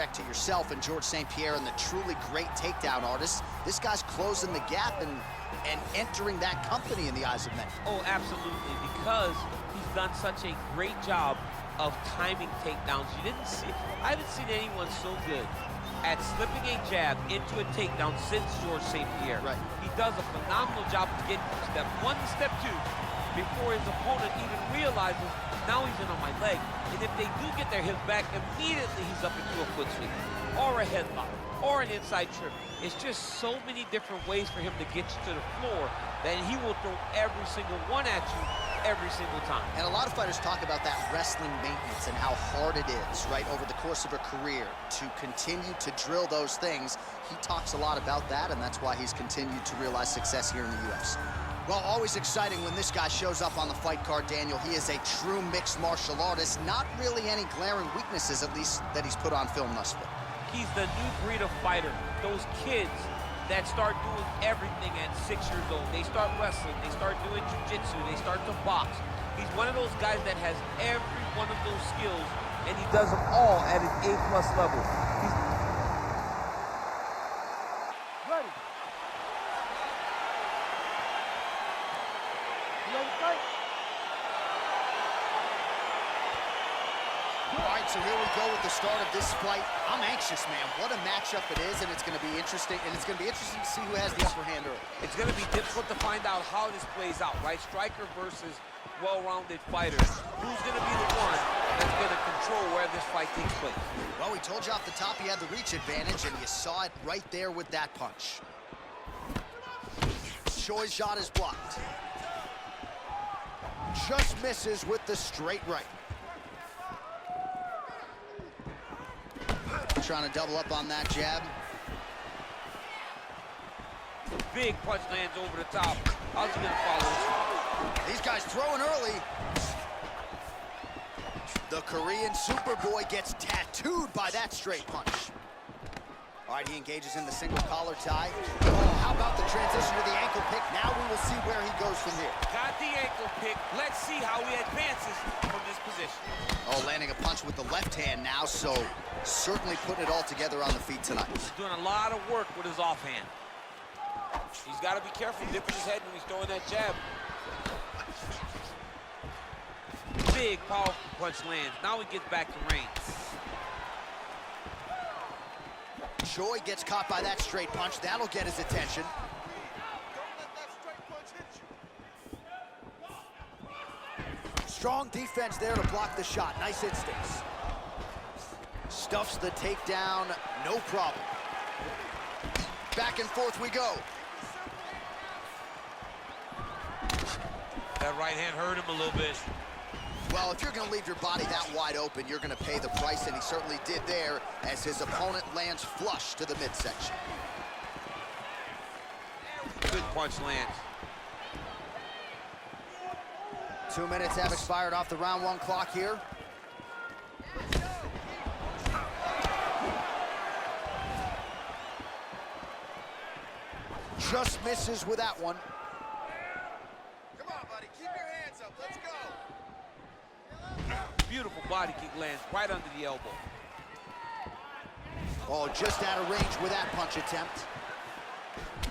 disrespect to yourself and George St. Pierre and the truly great takedown artists. This guy's closing the gap and entering that company in the eyes of many. Oh, absolutely, because he's done such a great job of timing takedowns. I haven't seen anyone so good at slipping a jab into a takedown since George St. Pierre. Right. He does a phenomenal job of getting from step one to step two before his opponent even realizes, now he's in on my leg. And if they do get their hips back, immediately he's up into a foot sweep, or a headlock, or an inside trip. It's just so many different ways for him to get you to the floor that he will throw every single one at you every single time. And a lot of fighters talk about that wrestling maintenance and how hard it is, right, over the course of a career to continue to drill those things. He talks a lot about that, and that's why he's continued to realize success here in the UFC. Well, always exciting when this guy shows up on the fight card, Daniel. He is a true mixed martial artist. Not really any glaring weaknesses, at least, that he's put on film thus far. He's the new breed of fighter. Those kids that start doing everything at 6 years old. They start wrestling, they start doing jiu-jitsu, they start to box. He's one of those guys that has every one of those skills, and he does them all at an A+ level. He's ready. You ready to fight? All right, so here we go with the start of this fight. I'm anxious, man. What a matchup it is, and it's going to be interesting. And it's going to be interesting to see who has the upper hand early. It's going to be difficult to find out how this plays out, right? Striker versus well-rounded fighter. Who's going to be the one that's going to control where this fight takes place? Well, we told you off the top he had the reach advantage, and you saw it right there with that punch. Choi's shot is blocked. Just misses with the straight right. Trying to double up on that jab. Big punch lands over the top. How's he gonna follow this? These guys throwing early. The Korean Superboy gets tattooed by that straight punch. All right, he engages in the single collar tie. Oh, how about the transition to the ankle pick? Now we will see where he goes from here. Got the ankle pick. Let's see how he advances from this position. Oh, landing a punch with the left hand now, so certainly putting it all together on the feet tonight. He's doing a lot of work with his offhand. He's got to be careful dipping his head when he's throwing that jab. Big, powerful punch lands. Now he gets back to range. Choi gets caught by that straight punch. That'll get his attention. Strong defense there to block the shot. Nice instincts. Stuffs the takedown, no problem. Back and forth we go. That right hand hurt him a little bit. Well, if you're going to leave your body that wide open, you're going to pay the price, and he certainly did there as his opponent lands flush to the midsection. Good punch lands. 2 minutes have expired off the round 1 clock here. Just misses with that one. Come on, buddy, keep your hands up, let's go. Beautiful body kick lands right under the elbow. Oh, just out of range with that punch attempt.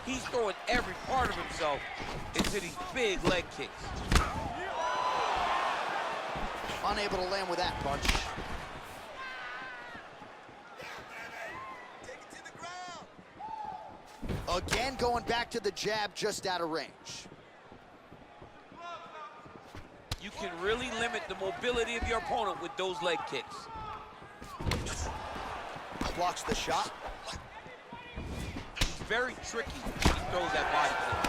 He's throwing every part of himself into these big leg kicks. Unable to land with that punch. Take it to the ground. Again, going back to the jab, just out of range. You can really limit the mobility of your opponent with those leg kicks. Blocks the shot. He's very tricky when he throws that body kick.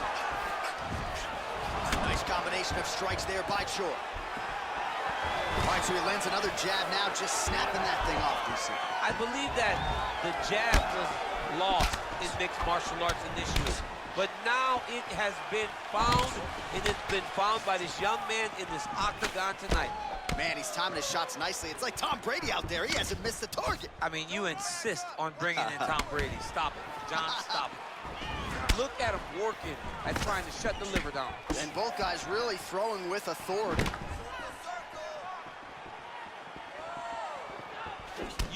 Nice combination of strikes there by Choi. All right, so he lands another jab now, just snapping that thing off, DC. I believe that the jab was lost in mixed martial arts initially, but now it has been found, and it's been found by this young man in this octagon tonight. Man, he's timing his shots nicely. It's like Tom Brady out there. He hasn't missed the target. I mean, you insist on bringing in Tom Brady. Stop it, John, stop it. Look at him working at trying to shut the liver down. And both guys really throwing with authority.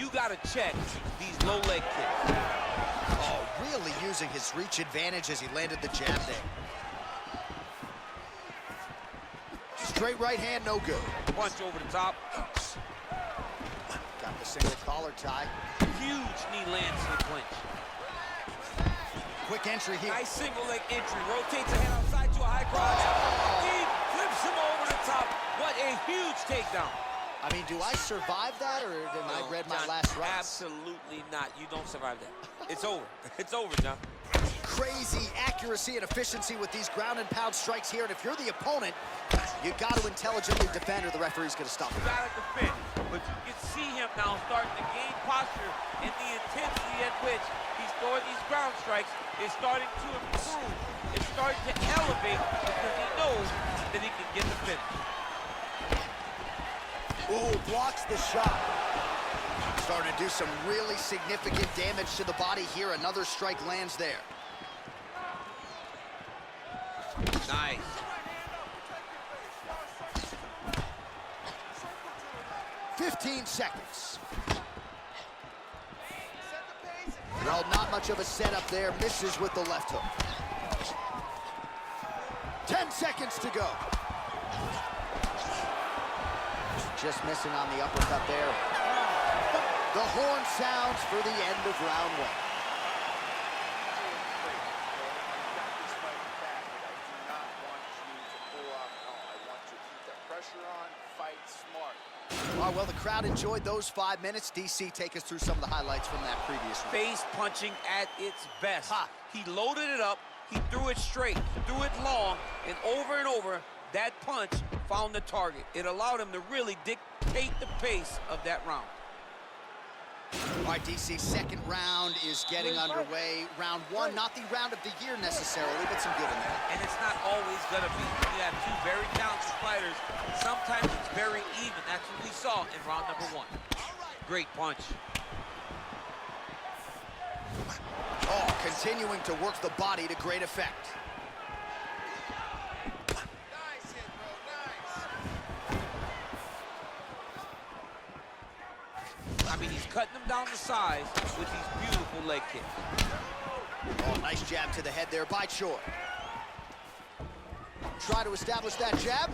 You got to check these low leg kicks. Oh, really using his reach advantage as he landed the jab there. Straight right hand, no good. Punch over the top. Got the single collar tie. Huge knee lands in the clinch. Quick entry here. Nice single leg entry. Rotates the head outside to a high cross. He flips him over the top. What a huge takedown. I mean, do I survive that, or did I read my John, last rights? Absolutely not. You don't survive that. It's over. It's over, John. Crazy accuracy and efficiency with these ground and pound strikes here, and if you're the opponent, you got to intelligently defend, or the referee's going to stop You it. got to defend, but you can see him now starting to gain posture, and the intensity at which he's throwing these ground strikes is starting to improve. It's starting to elevate because he knows that he can get the finish. Ooh, blocks the shot. Starting to do some really significant damage to the body here. Another strike lands there. Nice. "15 seconds. Well, not much of a setup there. Misses with the left hook. 10 seconds to go. Just missing on the uppercut there. The horn sounds for the end of round one. All right, well, the crowd enjoyed those 5 minutes. DC, take us through some of the highlights from that previous round. Face punching at its best. He loaded it up, he threw it straight, threw it long, and over, that punch found the target. It allowed him to really dictate the pace of that round. All right, DC, second round is getting underway. Round one, not the round of the year necessarily, but some good in there. And it's not always going to be. You have two very talented fighters. Sometimes it's very even. That's what we saw in round number one. Great punch. Oh, continuing to work the body to great effect. Nice hit, bro, nice. I mean, he's cutting them down to size with these beautiful leg kicks. Oh, nice jab to the head there by Choi. Try to establish that jab.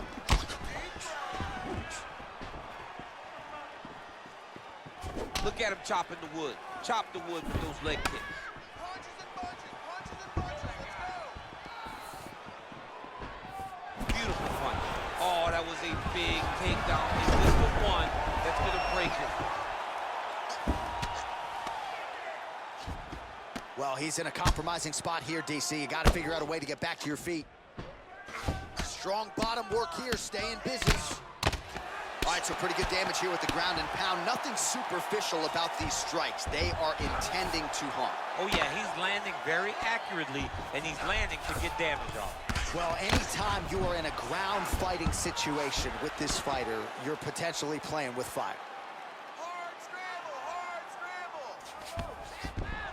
Look at him chopping the wood. Chop the wood with those leg kicks. Punches and punches, punches and punches. Let's go. Beautiful punch. Oh, that was a big takedown. Is this the one that's going to break him? Well, he's in a compromising spot here, DC. You got to figure out a way to get back to your feet. Strong bottom work here, staying busy. All right, so pretty good damage here with the ground and pound. Nothing superficial about these strikes. They are intending to harm. Oh, yeah, he's landing very accurately, and he's landing to get damage off. Well, anytime you are in a ground fighting situation with this fighter, you're potentially playing with fire. Hard scramble, hard scramble.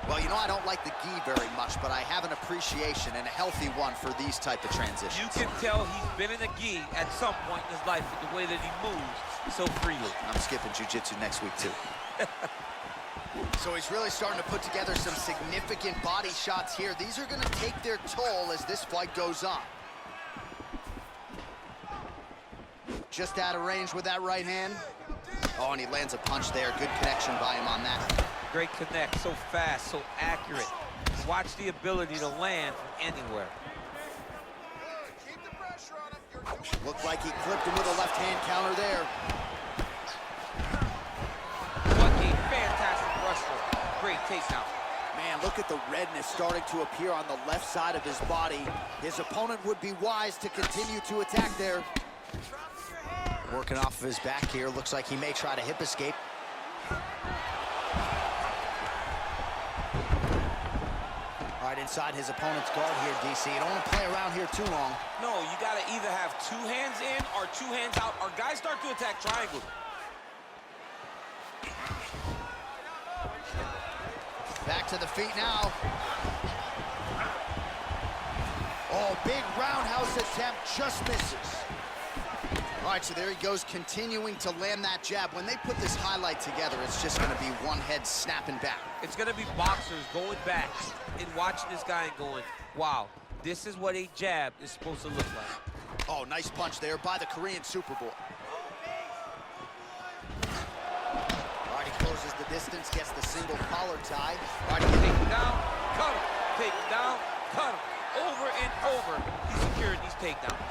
Well, you know, I don't like the gi very much, but I have an appreciation and a healthy one for these type of transitions. You can tell he's been in a gi at some point in his life with the way that he moves so freely. I'm skipping jiu-jitsu next week, too. So he's really starting to put together some significant body shots here. These are going to take their toll as this fight goes on. Just out of range with that right hand. Oh, and he lands a punch there. Good connection by him on that. Great connect, so fast, so accurate. Watch the ability to land from anywhere. Good. Keep the pressure on him. You're doing Looked like he clipped him with a left hand counter there. What a fantastic wrestler. Great takedown. Man, look at the redness starting to appear on the left side of his body. His opponent would be wise to continue to attack there. Working off of his back here. Looks like he may try to hip escape. All right, inside his opponent's guard here, DC. You don't want to play around here too long. No, you got to either have two hands in or two hands out, or guys start to attack triangle. Back to the feet now. Oh, big roundhouse attempt, just misses. All right, so there he goes, continuing to land that jab. When they put this highlight together, it's just going to be one head snapping back. It's going to be boxers going back and watching this guy and going, wow, this is what a jab is supposed to look like. Oh, nice punch there by the Korean Superboy. All right, he closes the distance, gets the single collar tie. All right, take him down, cut him. Take him down, cut him. Over and over, he's securing these takedowns.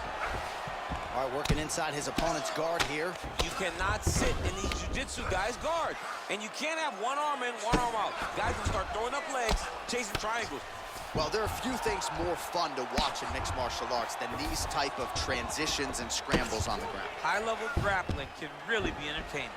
All right, working inside his opponent's guard here. You cannot sit in these jiu-jitsu guys' guard. And you can't have one arm in, one arm out. Guys will start throwing up legs, chasing triangles. Well, there are few things more fun to watch in mixed martial arts than these type of transitions and scrambles on the ground. High-level grappling can really be entertaining.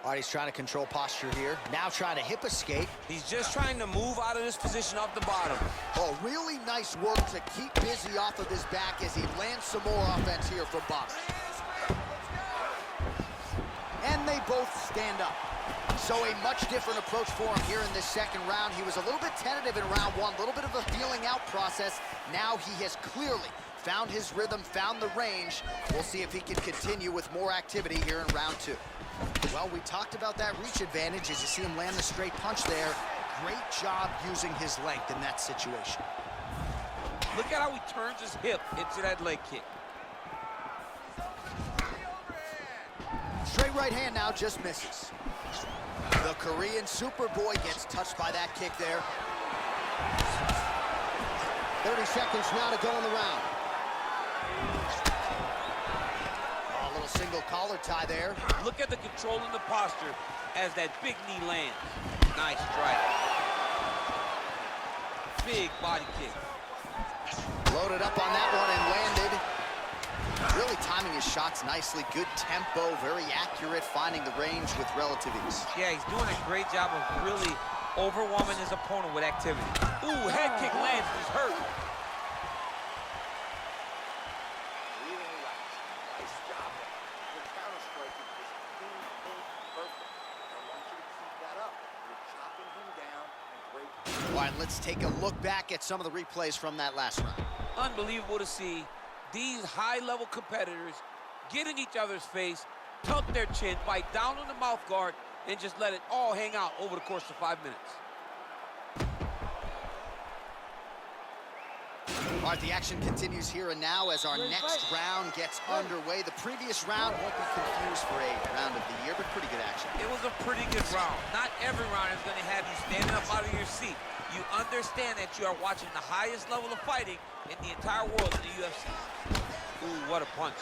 All right, he's trying to control posture here. Now trying to hip escape. He's just trying to move out of this position off the bottom. Oh, really nice work to keep busy off of his back as he lands some more offense here from bottom. And they both stand up. So a much different approach for him here in this second round. He was a little bit tentative in round one, a little bit of a feeling out process. Now he has clearly found his rhythm, found the range. We'll see if he can continue with more activity here in round two. Well, we talked about that reach advantage as you see him land the straight punch there. Great job using his length in that situation. Look at how he turns his hip into that leg kick. Straight right hand now, just misses. The Korean Superboy gets touched by that kick there. 30 seconds now to go in the round. A little single collar tie there. Look at the control in the posture as that big knee lands. Nice strike. Big body kick. Loaded up on that one and landed. Really timing his shots nicely. Good tempo, very accurate, finding the range with relative ease. Yeah, he's doing a great job of really overwhelming his opponent with activity. Ooh, head kick lands, he's hurt. Nice job. Your counter striking is perfect. I want you to keep that up. You're chopping him down and breaking. All right, let's take a look back at some of the replays from that last round. Unbelievable to see these high-level competitors get in each other's face, tuck their chin, bite down on the mouth guard, and just let it all hang out over the course of 5 minutes. All right, the action continues here and now as our next round gets underway. The previous round won't be confused for a round of the year, but pretty good action. It was a pretty good round. Not every round is going to have you standing up out of your seat. You understand that you are watching the highest level of fighting in the entire world in the UFC. Ooh, what a punch.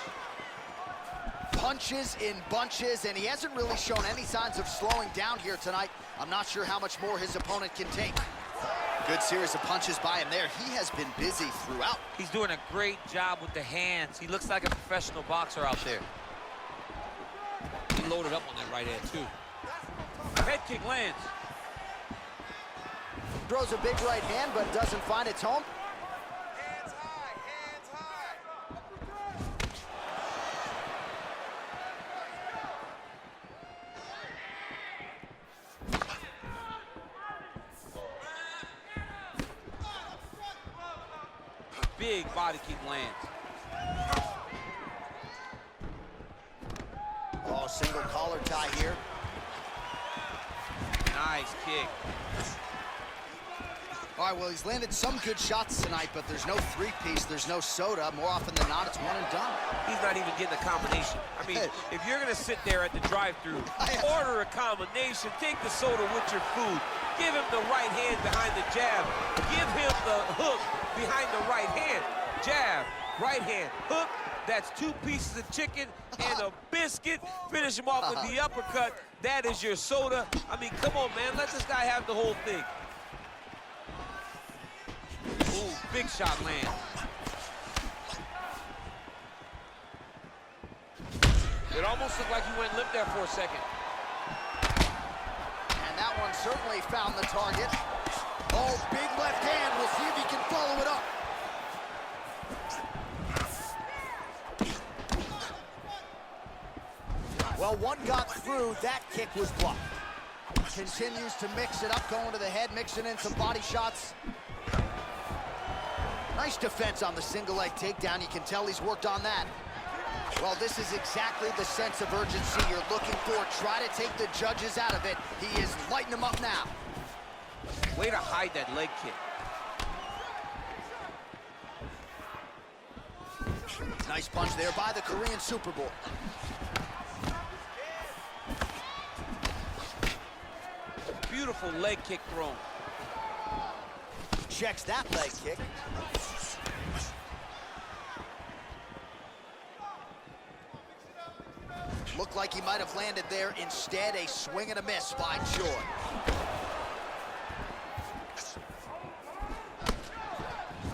Punches in bunches, and he hasn't really shown any signs of slowing down here tonight. I'm not sure how much more his opponent can take. Good series of punches by him there. He has been busy throughout. He's doing a great job with the hands. He looks like a professional boxer out there. He loaded up on that right hand, too. Head kick lands. Throws a big right hand, but doesn't find its home. Hands high, hands high. Big body kick lands. Oh, single collar tie here. Nice kick. All right, well, he's landed some good shots tonight, but there's no three-piece, there's no soda. More often than not, it's one and done. He's not even getting a combination. I mean, if you're going to sit there at the drive-thru, order a combination, take the soda with your food, give him the right hand behind the jab, give him the hook behind the right hand. Jab, right hand, hook. That's 2 pieces of chicken and a biscuit. Finish him off with the uppercut. That is your soda. I mean, come on, man. Let this guy have the whole thing. Ooh, big shot land. It almost looked like he went limp there for a second. And that one certainly found the target. Oh, big left hand. We'll see if he can follow it up. Well, one got through. That kick was blocked. Continues to mix it up, going to the head, mixing in some body shots. Nice defense on the single leg takedown. You can tell he's worked on that. Well, this is exactly the sense of urgency you're looking for. Try to take the judges out of it. He is lighting them up now. Way to hide that leg kick. Nice punch there by the Korean Super Bowl. Beautiful leg kick thrown. Checks that leg kick. Looked like he might have landed there. Instead, a swing and a miss by Choi.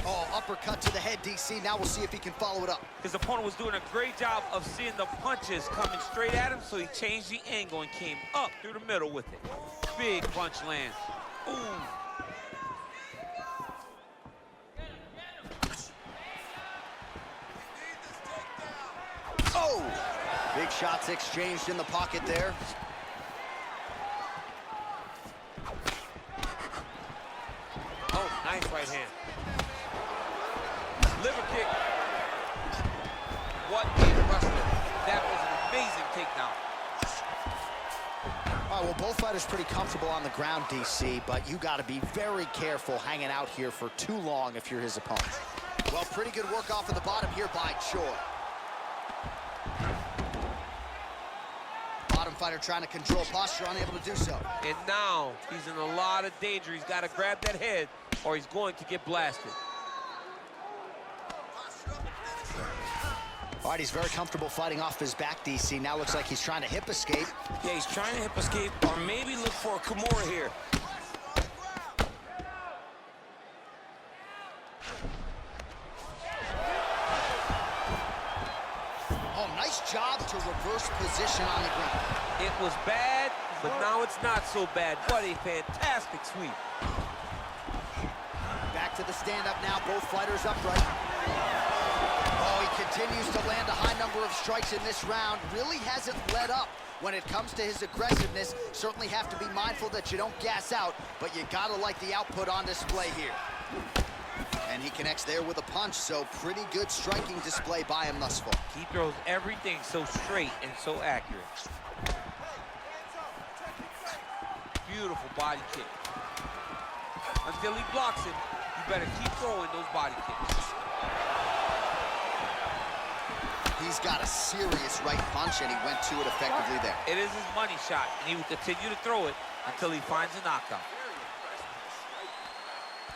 Oh, uppercut to the head, DC. Now we'll see if he can follow it up. His opponent was doing a great job of seeing the punches coming straight at him, so he changed the angle and came up through the middle with it. Big punch lands. Ooh. Oh! Big shots exchanged in the pocket there. Oh, nice right hand. Liver kick. What a wrestler. That was an amazing takedown. All right, well, both fighters pretty comfortable on the ground, DC, but you got to be very careful hanging out here for too long if you're his opponent. Well, pretty good work off of the bottom here by Choi. Bottom fighter trying to control posture, unable to do so. And now he's in a lot of danger. He's got to grab that head or he's going to get blasted. All right, he's very comfortable fighting off his back, DC. Now looks like he's trying to hip escape. Yeah, he's trying to hip escape or maybe look for a Kimura here. Oh, nice job to reverse position on the ground. It was bad, but now it's not so bad. What a fantastic sweep. Back to the stand-up now, both fighters upright. Oh, he continues to land a high number of strikes in this round. Really hasn't let up when it comes to his aggressiveness. Certainly have to be mindful that you don't gas out, but you gotta like the output on display here. And he connects there with a punch, so pretty good striking display by him thus far. He throws everything so straight and so accurate. Beautiful body kick. Until he blocks it, you better keep throwing those body kicks. He's got a serious right punch, and he went to it effectively there. It is his money shot, and he will continue to throw it until he finds a knockout.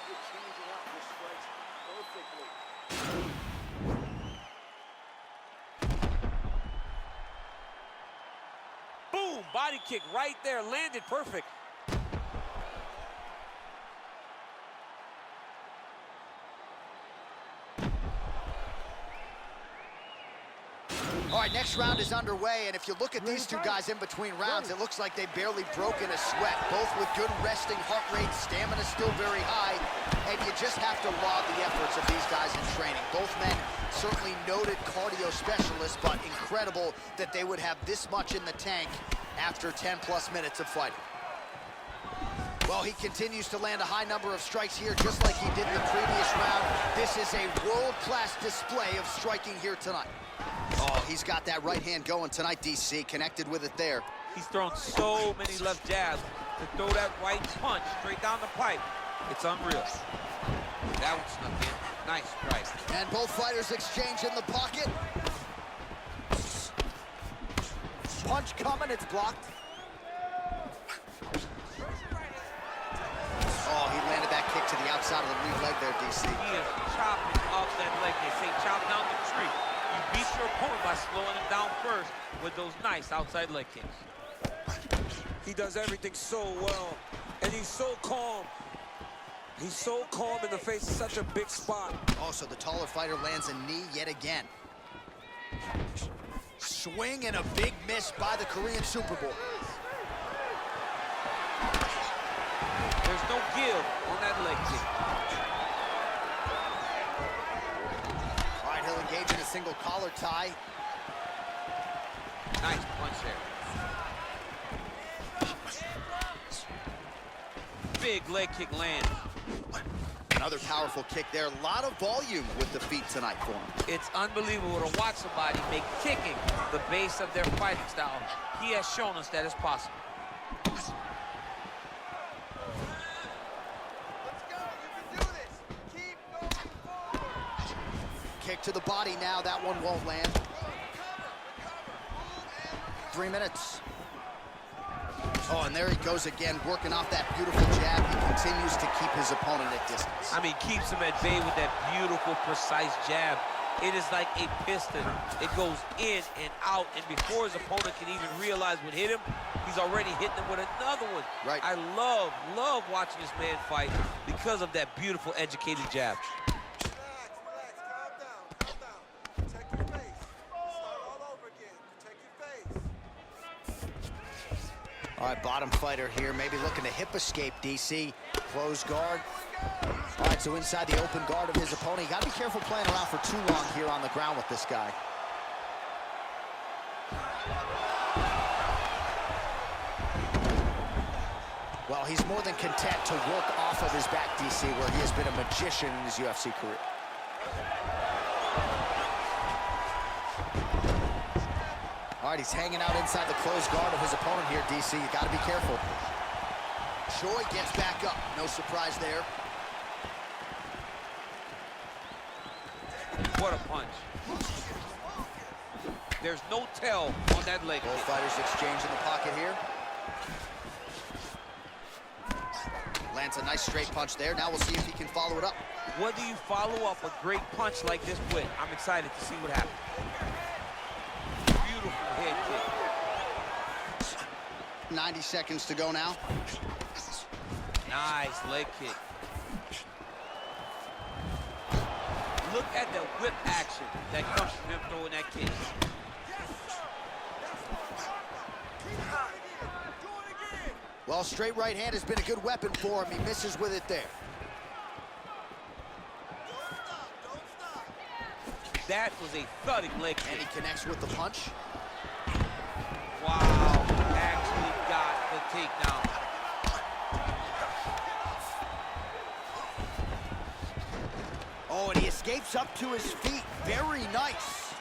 You're changing up your strikes perfectly. Boom! Body kick right there, landed perfect. All right, next round is underway, and if you look at these two guys in between rounds, it looks like they barely broke in a sweat. Both with good resting heart rate, stamina still very high, and you just have to laud the efforts of these guys in training. Both men certainly noted cardio specialists, but incredible that they would have this much in the tank after 10+ minutes of fighting. Well, he continues to land a high number of strikes here, just like he did in the previous round. This is a world-class display of striking here tonight. Oh, he's got that right hand going tonight, DC. Connected with it there. He's thrown so many left jabs to throw that right punch straight down the pipe. It's unreal. That one snuck in. Nice strike. And both fighters exchange in the pocket. Punch coming, it's blocked. Oh, he landed that kick to the outside of the lead leg there, DC. He is chopping off that leg. They say chop down the tree. You beat your opponent by slowing him down first with those nice outside leg kicks. He does everything so well, and he's so calm. He's so calm in the face of such a big spot. Oh, so the taller fighter lands a knee yet again. Swing and a big miss by the Korean Super Bowl. There's no give on that leg kick. All right, he'll engage in a single collar tie. Nice punch there. Big leg kick lands. Another powerful kick there. A lot of volume with the feet tonight for him. It's unbelievable to watch somebody make kicking the base of their fighting style. He has shown us that it's possible. Let's go. You can do this. Keep going forward. Kick to the body now. That one won't land. 3 minutes. Oh, and there he goes again, working off that beautiful jab. He continues to keep his opponent at distance. I mean, keeps him at bay with that beautiful, precise jab. It is like a piston. It goes in and out, and before his opponent can even realize what hit him, he's already hitting him with another one. Right. I love watching this man fight because of that beautiful, educated jab. Relax, calm down. Protect your face. Start all over again. Protect your face. All right, bottom fighter here, maybe looking to hip escape, DC. Close guard. All right, so inside the open guard of his opponent. You got to be careful playing around for too long here on the ground with this guy. Well, he's more than content to work off of his back, DC, where he has been a magician in his UFC career. All right, he's hanging out inside the closed guard of his opponent here, DC. You got to be careful. Choi gets back up. No surprise there. What a punch. There's no tell on that leg Both kick. fighters exchange in the pocket here. Lands a nice straight punch there. Now we'll see if he can follow it up. What do you follow up a great punch like this with? I'm excited to see what happens. Beautiful head kick. 90 seconds to go now. Nice leg kick. Look at the whip action that comes from him throwing that kick. Well, straight right hand has been a good weapon for him. He misses with it there. That was a thudding leg kick. And he connects with the punch. Wow, actually got the takedown. Oh, and he escapes up to his feet. Very nice.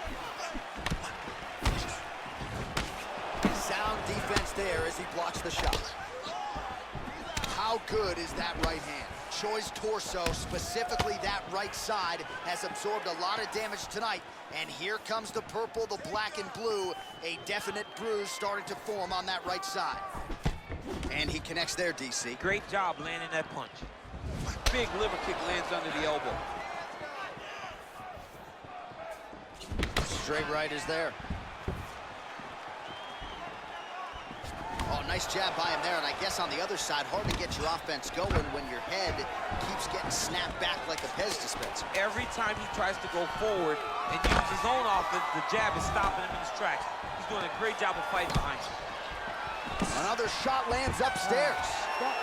Sound defense there as he blocks the shot. How good is that right hand? Choi's torso, specifically that right side, has absorbed a lot of damage tonight. And here comes the purple, the black and blue. A definite bruise starting to form on that right side. And he connects there, DC. Great job landing that punch. Big liver kick lands under the elbow. Straight right is there. Oh, nice jab by him there, and I guess on the other side, hard to get your offense going when your head keeps getting snapped back like a Pez dispenser. Every time he tries to go forward and use his own offense, the jab is stopping him in his tracks. He's doing a great job of fighting behind you. Another shot lands upstairs. Excellent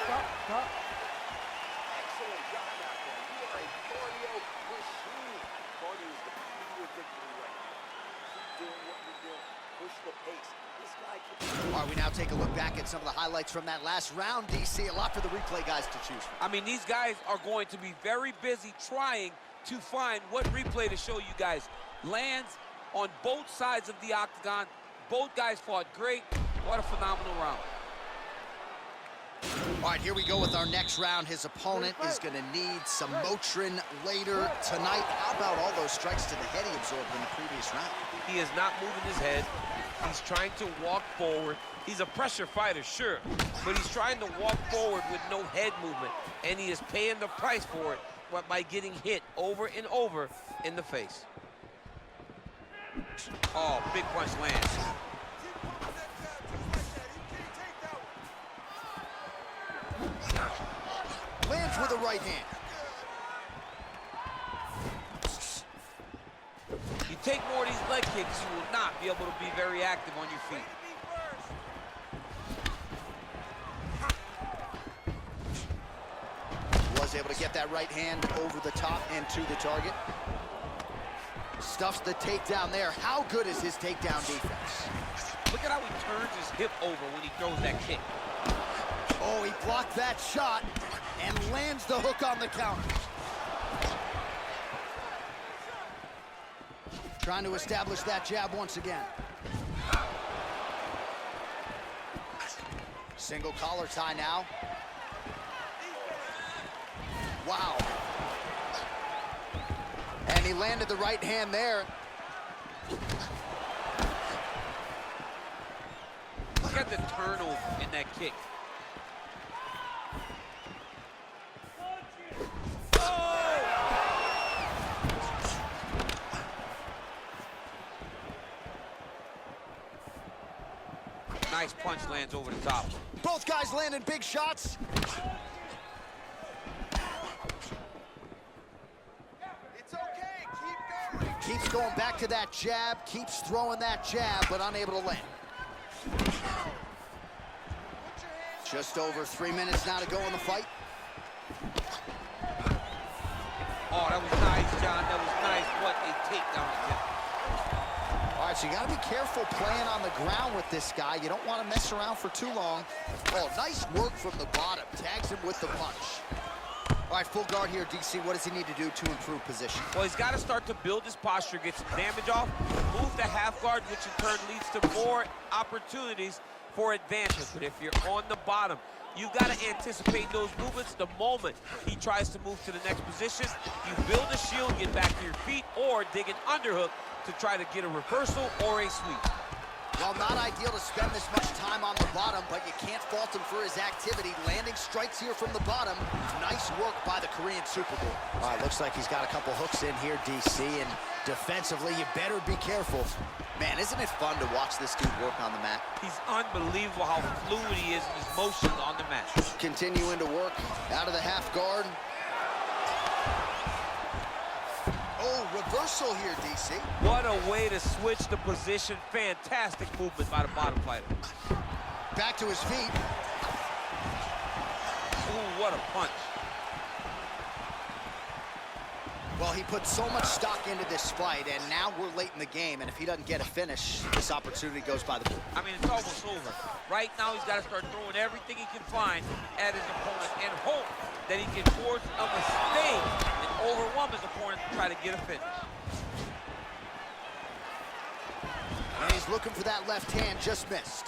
job out there. You are a cardio machine. Cardio is the key to your victory right now. Keep doing what you're doing. Push the pace. This guy can... All right, we now take a look back at some of the highlights from that last round, DC. A lot for the replay guys to choose from. I mean, these guys are going to be very busy trying to find what replay to show you guys. Lands on both sides of the octagon. Both guys fought great. What a phenomenal round. All right, here we go with our next round. His opponent is going to need some Motrin later tonight. How about all those strikes to the head he absorbed in the previous round? He is not moving his head. He's trying to walk forward. He's a pressure fighter, sure, but he's trying to walk forward with no head movement, and he is paying the price for it by getting hit over and over in the face. Oh, big punch lands. Lands with a right hand. You take more of these leg kicks, you will not be able to be very active on your feet. Was able to get that right hand over the top and to the target. Stuffs the takedown there. How good is his takedown defense? Look at how he turns his hip over when he throws that kick. Oh, he blocked that shot and lands the hook on the counter. Trying to establish that jab once again. Single collar tie now. Wow. And he landed the right hand there. Look at the turnover in that kick. Nice punch lands over the top. Both guys landing big shots. It's okay, keep going. Keeps going back to that jab, keeps throwing that jab, but unable to land. Just over 3 minutes now to go in the fight. Oh, that was nice, John. That was nice. What a takedown attempt. All right, so you got to be careful playing on the ground with this guy. You don't want to mess around for too long. Oh, nice work from the bottom. Tags him with the punch. All right, full guard here, DC. What does he need to do to improve position? Well, he's got to start to build his posture, get some damage off, move the half guard, which in turn leads to more opportunities for advantage. But if you're on the bottom, you got to anticipate those movements the moment he tries to move to the next position. You build a shield, get back to your feet, or dig an underhook to try to get a reversal or a sweep. Well, not ideal to spend this much time on the bottom, but you can't fault him for his activity. Landing strikes here from the bottom. Nice work by the Korean Super Bowl. All right, looks like he's got a couple hooks in here, DC, and defensively, you better be careful. Man, isn't it fun to watch this dude work on the mat? He's unbelievable how fluid he is in his motions on the mat. Continuing to work out of the half guard. Oh, reversal here, DC. What a way to switch the position. Fantastic movement by the bottom fighter. Back to his feet. Ooh, what a punch. Well, he put so much stock into this fight, and now we're late in the game, and if he doesn't get a finish, this opportunity goes by the board. I mean, it's almost over. Right now, he's got to start throwing everything he can find at his opponent and hope that he can force a mistake and overwhelm his opponent to try to get a finish. And he's looking for that left hand, just missed.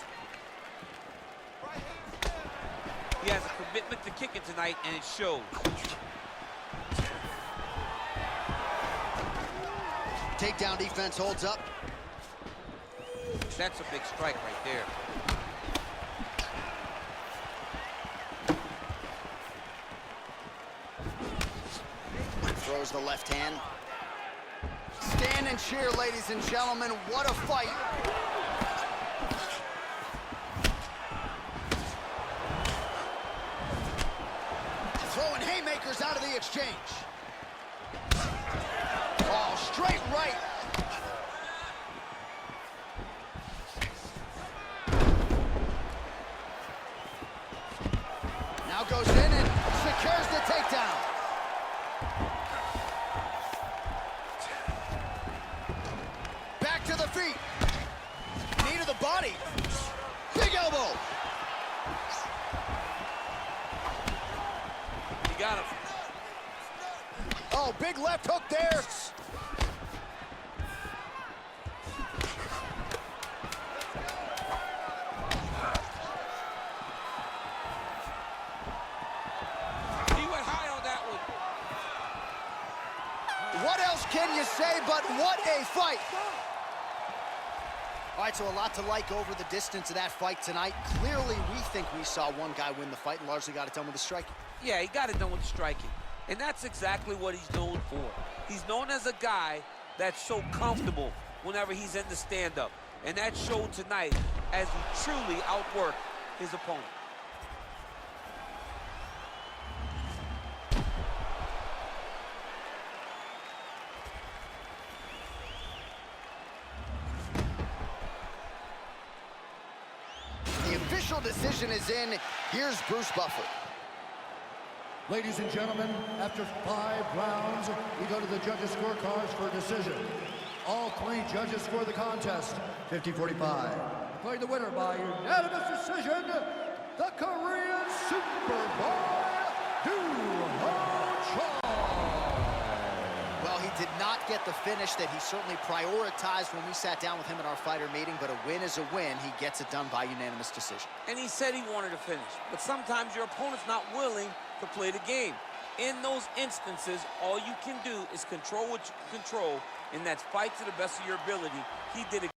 He has a commitment to kicking tonight, and it shows. Takedown defense holds up. That's a big strike right there. Throws the left hand. Stand and cheer, ladies and gentlemen. What a fight. Throwing haymakers out of the exchange. Oh, straight right. Now goes in and secures the takedown. Back to the feet. Knee to the body. Big elbow. He got him. Oh, big left hook there. He went high on that one. What else can you say but what a fight? All right, so a lot to like over the distance of that fight tonight. Clearly, we think we saw one guy win the fight and largely got it done with the striking. Yeah, he got it done with the striking. And that's exactly what he's known for. He's known as a guy that's so comfortable whenever he's in the stand-up. And that showed tonight as he truly outworked his opponent. The official decision is in. Here's Bruce Buffer. Ladies and gentlemen, after 5 rounds, we go to the judges' scorecards for a decision. All 3 judges score the contest, 50-45. Declaring the winner by unanimous decision, the Korean Superboy, Doohochoi. Well, Well, he did not get the finish that he certainly prioritized when we sat down with him in our fighter meeting, but a win is a win. He gets it done by unanimous decision. And he said he wanted to finish, but sometimes your opponent's not willing to play the game. In those instances, all you can do is control what you can control, and that's fight to the best of your ability. He did it.